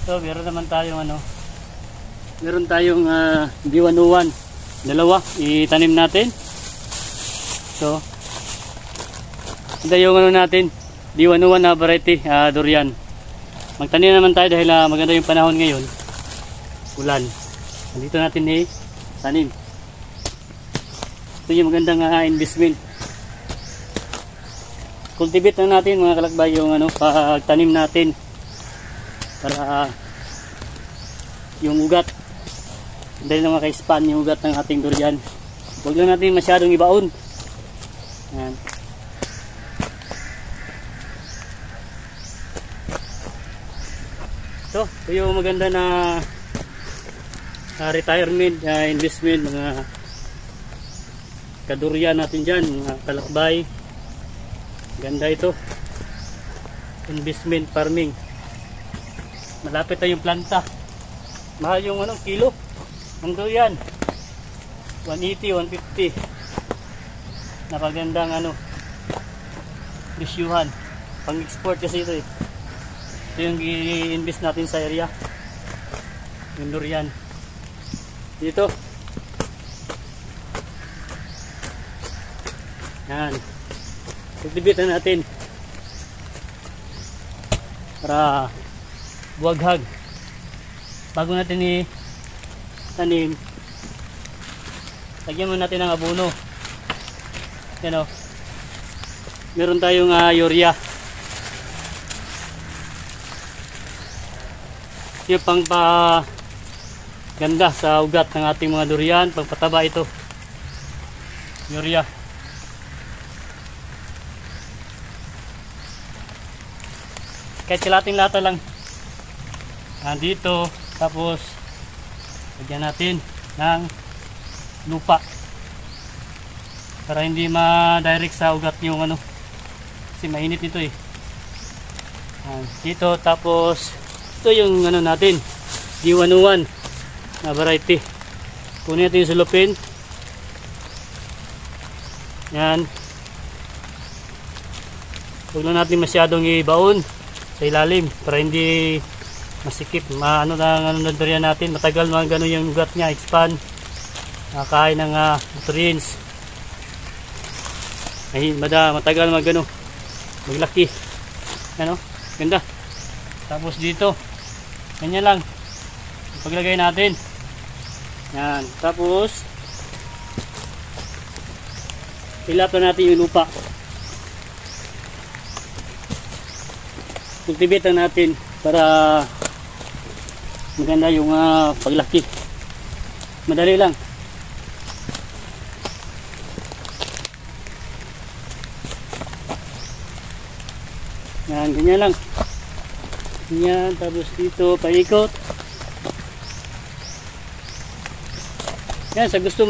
So, meron naman tayong meron tayong D101. Dalawa, itanim natin. So, ito yung natin, D101 na variety, durian. Magtanim naman tayo dahil maganda yung panahon ngayon. Ulan. Dito natin tanim. Ito yung magandang investment. Cultivate na natin mga kalakbay yung pagtanim natin para yung ugat. Dahil na maka-span yung ugat ng ating durian. Huwag lang natin masyadong ibaon. Ayan. So, ito yung maganda na retirement investment mga kadurian natin dyan, mga kalakbay. Ganda ito. Investment farming. Malapit na yung planta. Mahal yung kilo ng durian. 180, 150. Napagandang presyuhan. Pang-export kasi ito eh. Ito yung i-invest natin sa area. Yung durian. Dito. Yan. Cultivate na natin. Para buwaghag. Bago natin i-tanim, lagyan mo natin ng abono. Yan o. Meron tayong urea. Yung ganda sa ugat ng ating mga durian, pagpataba ito. Urea. Kahit kalating lata lang. Dito, tapos lagyan natin ng lupa para hindi ma-direct sa ugat yung kasi mainit ito eh. Dito, tapos ito yung natin, D101 na variety. Kunin natin yung sulupin. Yan. Huwag lang natin masyadong ibaon sa ilalim para hindi masikip. Na durian natin, matagal mga ganun yung ugat niya, expand, kain ng nutrients. Matagal maglaki. Ganda. Tapos dito, ganyan lang paglagay natin. Yan. Tapos ilap na natin yung lupa. Cultivate na natin para maganda yung paglaki. Madali lang. Yan, ganyan lang. Yan, tapos dito paikot. Yan, sa gusto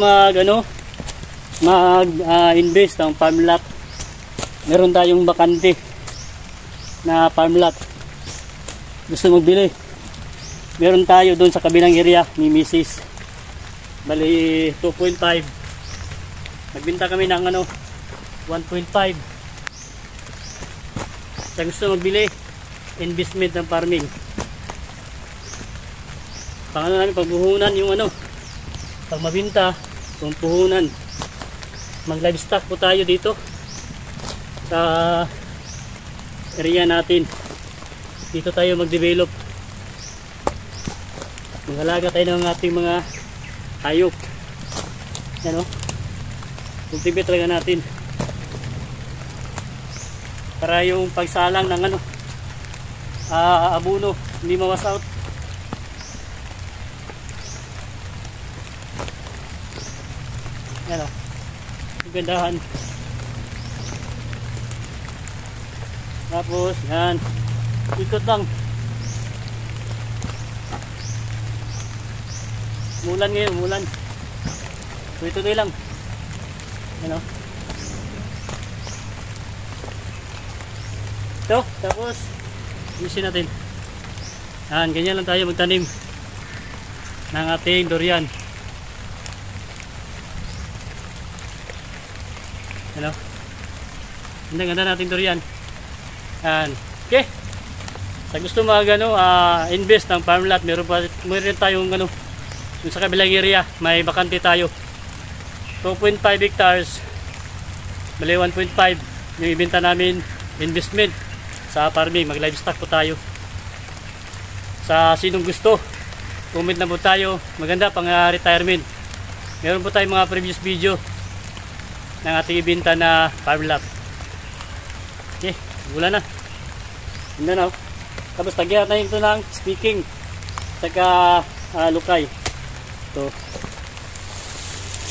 mag-invest ng farm lot, meron tayong bakante na farm lot. Gusto magbili, meron tayo doon sa kabilang area ni Mrs. Bali 2.5. Nagbenta kami ng 1.5. Sa gusto magbili, investment ng farming. Namin pagbuhunan yung pag mabinta, kung puhunan. Mag livestock po tayo dito sa area natin. Dito tayo mag-develop. Mag-alaga tayo ng ating mga hayop. Yan o. Cultivate talaga natin. Para yung pagsalang ng abono hindi mawas out. Yan o. Gandahan. Tapos yan, ikot lang. Mulan ngayon, mulan. Tuloy-tuloy lang. Yan o. Ito, tapos usin natin. Yan, ganyan lang tayo magtanim ng ating durian. Yan o. Ganda-ganda natin durian. Yan. Okay. Sa gusto invest ng farm lot, meron tayong yung sa kabilang area, may bakante tayo. 2.5 hectares, bali 1.5 yung ibenta namin investment sa farming. Mag livestock po tayo. Sa sinong gusto, comment na po tayo. Maganda pang retirement. Meron po tayong mga previous video ng ating ibenta na farm lot. Okay, wala na. Hindi na. Tapos tagyan natin ito ng speaking saka lukay.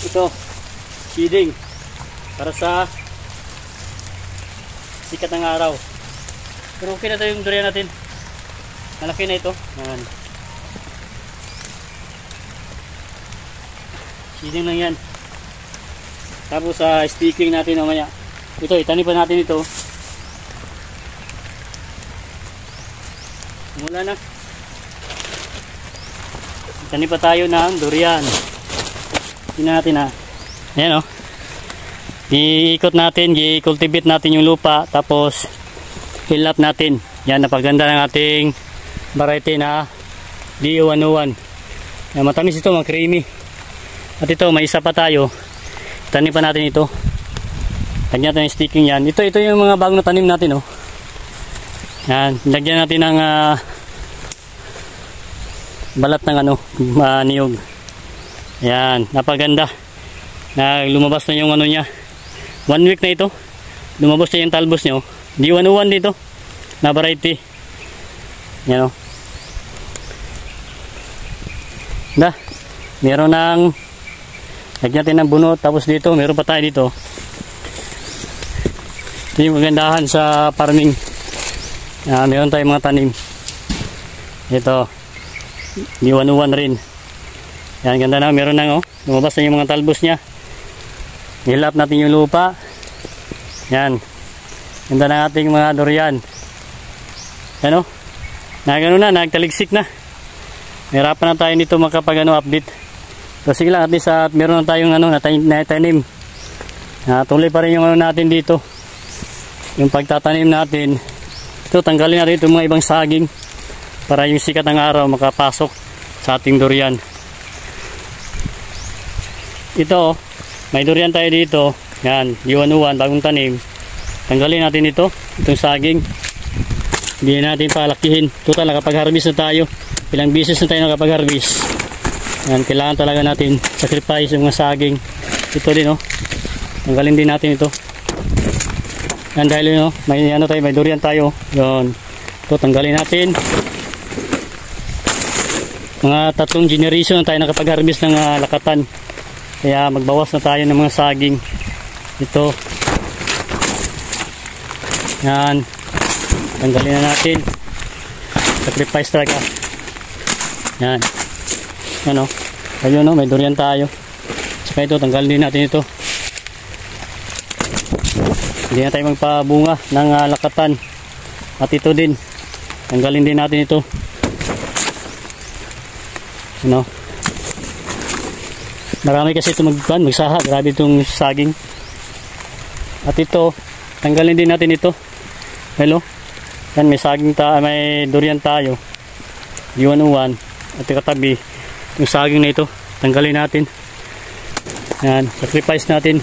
Ito shading para sa sikat ng araw. Pero okay na ito yung durian natin. Malaki na ito. Yan. Shading lang yan. Tapos speaking natin mamaya. Ito, itanim pa natin ito. Mula na. Itanim pa tayo ng durian. Tingnan natin Ayan i-ikot natin, i-cultivate natin yung lupa. Tapos fill up natin. Yan, napaganda ng ating variety na DO101. Yan, matamis ito, mga creamy. At ito, may isa pa tayo. Tanim pa natin ito. Lagyan natin yung sticking yan. Ito yung mga bagong tanim natin Yan, lagyan natin ng balat ng niyog. Yan, napaganda. Lumabas na yung niya. 1 week na ito. Lumabas na yung talbos nyo. D101 dito na variety. Yan meron ng lagyan natin ng bunot. Tapos dito, meron pa tayo dito. Ito yung magandahan sa farming. Meron tayong mga tanim. Ito D101 rin. Yan, ganda na. Meron na lumabas na yung mga talbos nya. Nilap natin yung lupa. Yan, ganda na ating mga durian. Yan nagtaligsik na. Mahirapan na tayo nito makapag-update. So sige lang, at least meron na tayong natanim. Tuloy pa rin yung natin dito. Yung pagtatanim natin. Ito, tanggalin natin itong mga ibang saging para yung sikat ng araw makapasok sa ating durian. Ito, may durian tayo dito. Yan, D101, bagong tanim. Tanggalin natin ito, itong saging. Hindi natin palakihin. Total, nakapag-harvest na tayo. Ilang beses na tayo nakapag-harvest. Yan, kailangan talaga natin sacrifice yung mga saging. Ito din tanggalin din natin ito. Yan, dahil may durian tayo. Yan, ito tanggalin natin. Mga 3 generation na tayo nakapag-harvest ng lakatan. Kaya magbawas na tayo ng mga saging. Ito. Yan, tanggalin na natin. Sacrifice talaga. Yan. Ayun may durian tayo. Saka ito, tanggalin din natin ito. Hindi na tayo magpabunga ng lakatan. At ito din, tanggalin din natin ito. Marami kasi ito magsaha. Grabe itong saging. At ito, tanggalin din natin ito. Hello. Yan, may saging may durian tayo. D101. At katabi, yung saging na ito, tanggalin natin. Yan, sacrifice natin.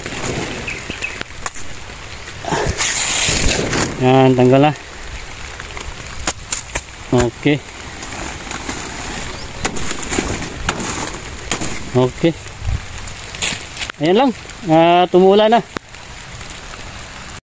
Yan, tanggal na. Okay. Okay. Ayan lang. Tumula na.